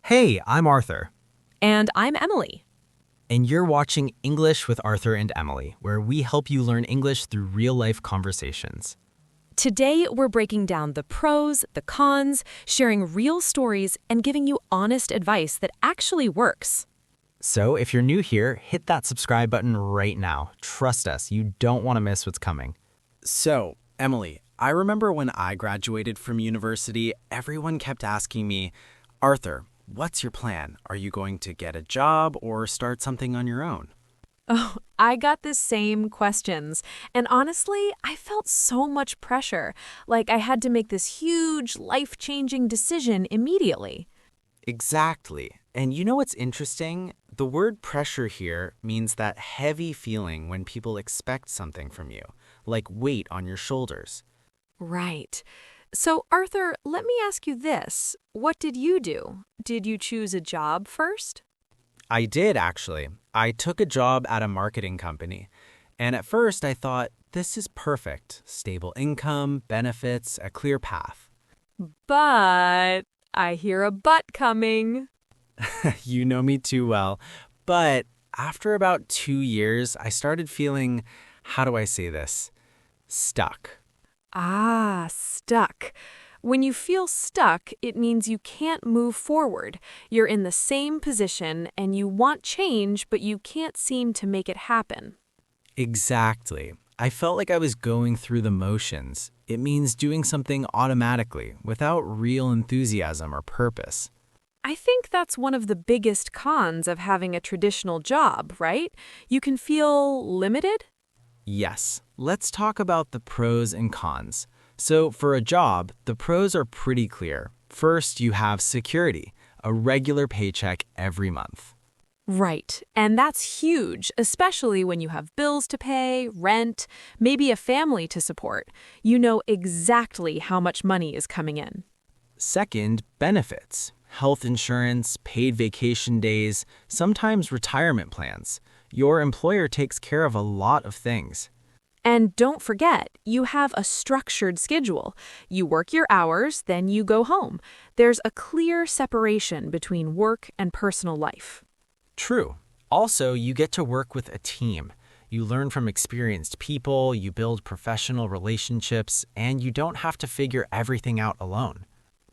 Hey, I'm Arthur, And I'm Emily. and you're watching English with Arthur and Emily, where we help you learn English through real-life conversations. Today, we're breaking down the pros, the cons, sharing real stories, and giving you honest advice that actually works. So if you're new here, hit that subscribe button right now. Trust us, you don't want to miss what's coming. So, Emily, I remember when I graduated from university, everyone kept asking me, Arthur, what's your plan? Are you going to get a job or start something on your own? Oh, I got the same questions. And honestly, I felt so much pressure. Like I had to make this huge, life-changing decision immediately. Exactly. And you know what's interesting? The word pressure here means that heavy feeling when people expect something from you, like weight on your shoulders. Right. So, Arthur, let me ask you this. What did you do? Did you choose a job first? I did, actually. I took a job at a marketing company. And at first I thought, this is perfect. Stable income, benefits, a clear path. But I hear a but coming. You know me too well. But after about 2 years, I started feeling, how do I say this? Stuck. Ah, stuck. When you feel stuck, it means you can't move forward. You're in the same position and you want change, but you can't seem to make it happen. Exactly. I felt like I was going through the motions. It means doing something automatically, without real enthusiasm or purpose. I think that's one of the biggest cons of having a traditional job, right? You can feel limited. Yes, let's talk about the pros and cons. So, for a job, the pros are pretty clear. First, you have security, a regular paycheck every month. Right. And that's huge, especially when you have bills to pay, rent, maybe a family to support. You know exactly how much money is coming in. Second, benefits, health insurance, paid vacation days, sometimes retirement plans. Your employer takes care of a lot of things. And don't forget, you have a structured schedule. You work your hours, then you go home. There's a clear separation between work and personal life. True. Also, you get to work with a team. You learn from experienced people, you build professional relationships, and you don't have to figure everything out alone.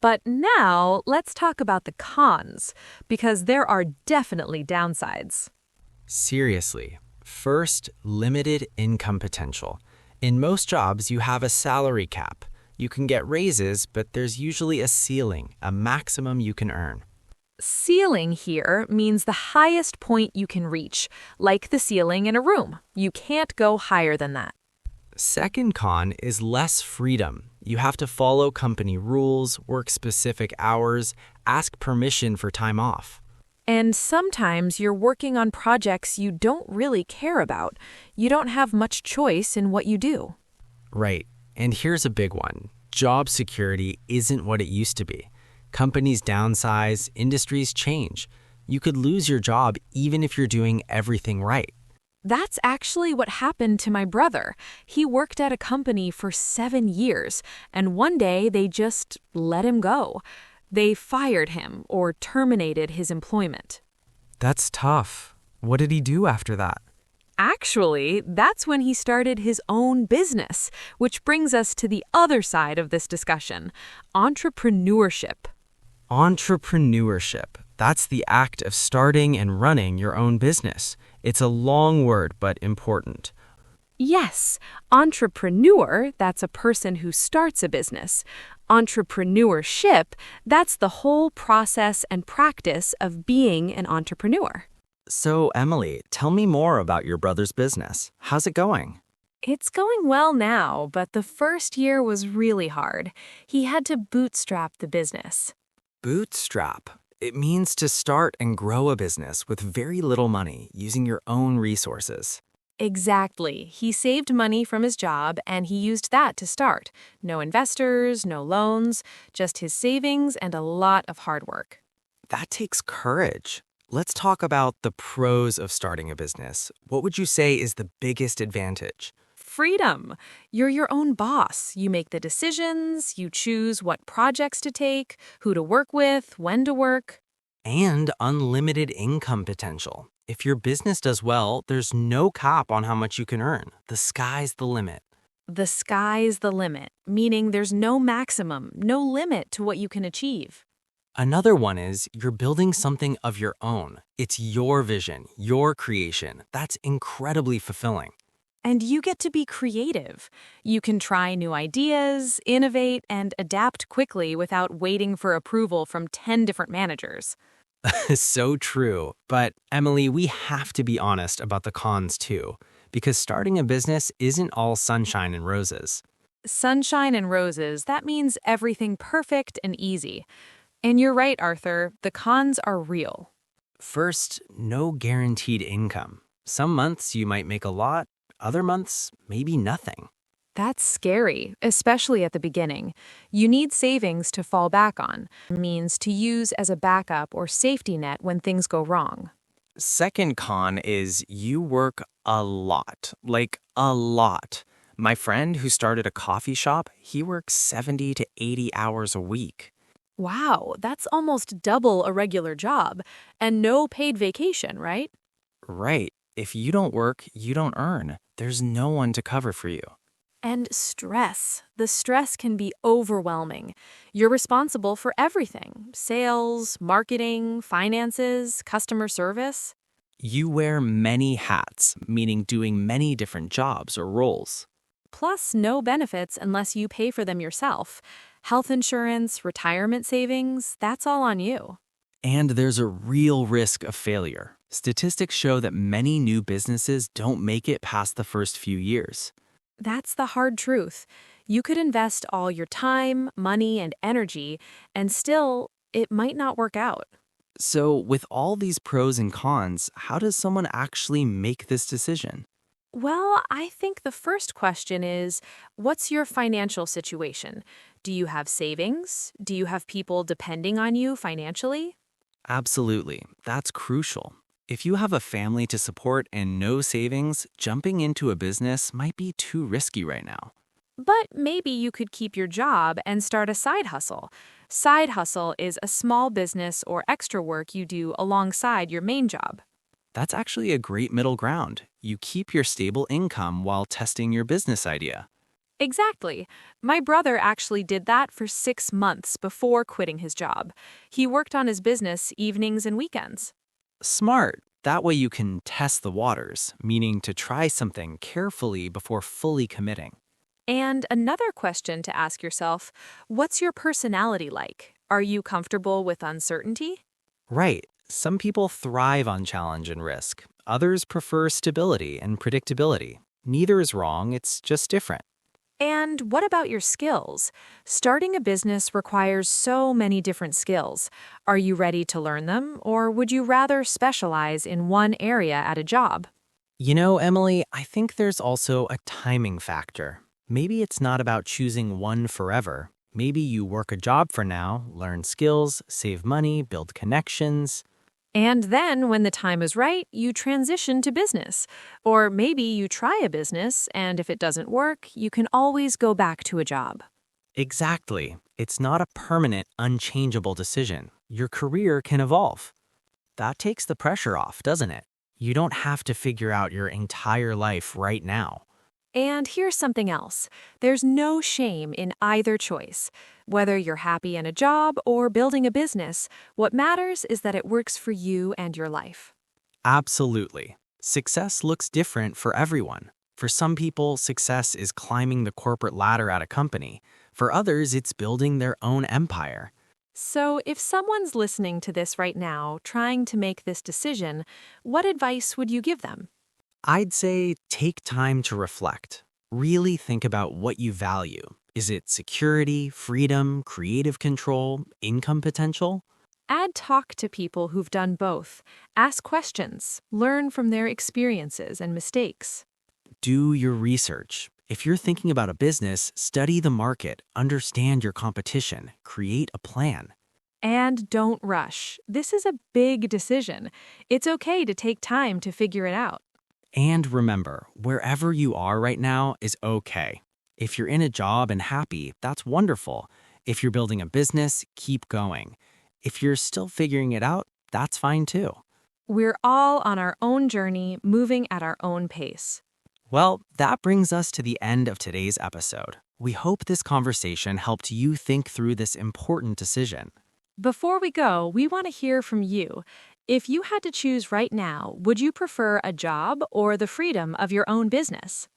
But now, let's talk about the cons, because there are definitely downsides. Seriously. First, limited income potential. In most jobs, you have a salary cap. You can get raises, but there's usually a ceiling, a maximum you can earn. Ceiling here means the highest point you can reach, like the ceiling in a room. You can't go higher than that. Second con is less freedom. You have to follow company rules, work specific hours, ask permission for time off. And sometimes you're working on projects you don't really care about. You don't have much choice in what you do. Right. And here's a big one. Job security isn't what it used to be. Companies downsize, industries change. You could lose your job even if you're doing everything right. That's actually what happened to my brother. He worked at a company for 7 years, and one day they just let him go. They fired him or terminated his employment. That's tough. What did he do after that? Actually, that's when he started his own business, which brings us to the other side of this discussion, entrepreneurship. Entrepreneurship. That's the act of starting and running your own business. It's a long word, but important. Yes, entrepreneur, that's a person who starts a business. Entrepreneurship, that's the whole process and practice of being an entrepreneur. So, Emily, tell me more about your brother's business. How's it going? It's going well now, but the first year was really hard. He had to bootstrap the business. Bootstrap. It means to start and grow a business with very little money using your own resources. Exactly. He saved money from his job and he used that to start. No investors, no loans, just his savings and a lot of hard work. That takes courage. Let's talk about the pros of starting a business. What would you say is the biggest advantage? Freedom. You're your own boss. You make the decisions, you choose what projects to take, who to work with, when to work. And unlimited income potential. If your business does well, there's no cap on how much you can earn. The sky's the limit. The sky's the limit, meaning there's no maximum, no limit to what you can achieve. Another one is you're building something of your own. It's your vision, your creation. That's incredibly fulfilling. And you get to be creative. You can try new ideas, innovate, and adapt quickly without waiting for approval from 10 different managers. So true. But Emily, we have to be honest about the cons too, because starting a business isn't all sunshine and roses. Sunshine and roses, that means everything perfect and easy. And you're right, Arthur, the cons are real. First, no guaranteed income. Some months you might make a lot, other months, maybe nothing. That's scary, especially at the beginning. You need savings to fall back on, means to use as a backup or safety net when things go wrong. Second con is you work a lot, like a lot. My friend who started a coffee shop, he works 70 to 80 hours a week. Wow, that's almost double a regular job, and no paid vacation, right? Right. If you don't work, you don't earn. There's no one to cover for you. And stress. The stress can be overwhelming. You're responsible for everything: sales, marketing, finances, customer service. You wear many hats, meaning doing many different jobs or roles. Plus, no benefits unless you pay for them yourself. Health insurance, retirement savings, that's all on you. And there's a real risk of failure. Statistics show that many new businesses don't make it past the first few years. That's the hard truth. You could invest all your time, money, and energy, and still, it might not work out. So, with all these pros and cons, how does someone actually make this decision? Well, I think the first question is, what's your financial situation? Do you have savings? Do you have people depending on you financially? Absolutely. That's crucial. If you have a family to support and no savings, jumping into a business might be too risky right now. But maybe you could keep your job and start a side hustle. Side hustle is a small business or extra work you do alongside your main job. That's actually a great middle ground. You keep your stable income while testing your business idea. Exactly. My brother actually did that for 6 months before quitting his job. He worked on his business evenings and weekends. Smart. That way you can test the waters, meaning to try something carefully before fully committing. And another question to ask yourself, what's your personality like? Are you comfortable with uncertainty? Right. Some people thrive on challenge and risk. Others prefer stability and predictability. Neither is wrong, it's just different. And what about your skills? Starting a business requires so many different skills. Are you ready to learn them, or would you rather specialize in one area at a job? You know, Emily, I think there's also a timing factor. Maybe it's not about choosing one forever. Maybe you work a job for now, learn skills, save money, build connections. And then, when the time is right, you transition to business. Or maybe you try a business, and if it doesn't work, you can always go back to a job. Exactly. It's not a permanent, unchangeable decision. Your career can evolve. That takes the pressure off, doesn't it? You don't have to figure out your entire life right now. And here's something else. There's no shame in either choice. Whether you're happy in a job or building a business, what matters is that it works for you and your life. Absolutely. Success looks different for everyone. For some people, success is climbing the corporate ladder at a company. For others, it's building their own empire. So, if someone's listening to this right now, trying to make this decision, what advice would you give them? I'd say take time to reflect. Really think about what you value. Is it security, freedom, creative control, income potential? Add talk to people who've done both. Ask questions. Learn from their experiences and mistakes. Do your research. If you're thinking about a business, study the market, understand your competition, create a plan. And don't rush. This is a big decision. It's okay to take time to figure it out. And remember, wherever you are right now is okay. If you're in a job and happy, that's wonderful. If you're building a business, keep going. If you're still figuring it out, that's fine too. We're all on our own journey, moving at our own pace. Well, that brings us to the end of today's episode. We hope this conversation helped you think through this important decision. Before we go, we want to hear from you. If you had to choose right now, would you prefer a job or the freedom of your own business?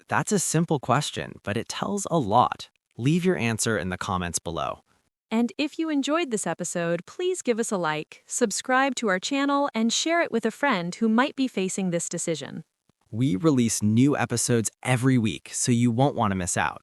That's a simple question, but it tells a lot. Leave your answer in the comments below. And if you enjoyed this episode, please give us a like, subscribe to our channel, and share it with a friend who might be facing this decision. We release new episodes every week, so you won't want to miss out.